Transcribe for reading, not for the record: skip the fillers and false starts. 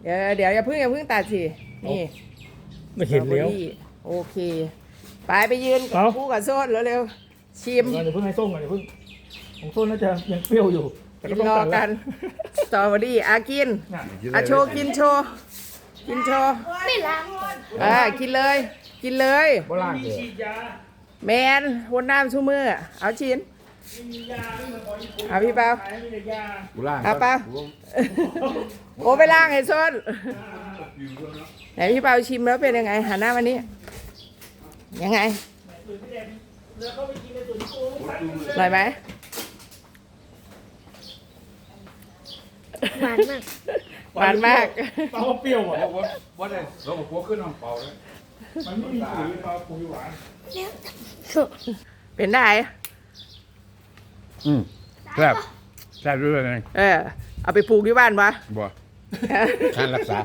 เดี๋ยวอย่าเพิ่งตัดสินี่ ไม่เห็นแล้ว โอเคไปยืนกับคู่กับโซนเร็วๆชิม เดี๋ยวเพิ่งให้ส้มก่อนเดี๋ยวเพิ่งของส้มน่าจะยังเปรี้ยวอยู่แต่ กิ ก็ น ต้อง รอ ตัด กั แล้ว นสตรอเบอรี่กินโชว์กินโชว์ไม่ล้าง กินเลย โบราณเลย แมนวนน้ำชูมือเอาชิ้นเอาพี่เปา กูล่าง เอาเปาโอ้ไปล้างให้ส้นไหนพี่เปาชิมแล้วเป็นยังไงหันหน้ามานี่ยังไงอร่อยไหม หวานมาก หวานมาก เปล่าเปรี้ยวอ่ะ ว่าได้เราบอกพวกขึ้นน้องเปล่าเลย มันไม่มีปุ๋ยเปล่าปุ๋ยหวาน เป็นได้ แซ่บแซ่บด้วยไง เอาไปปลูกที่บ้านปะ บ่การรักษา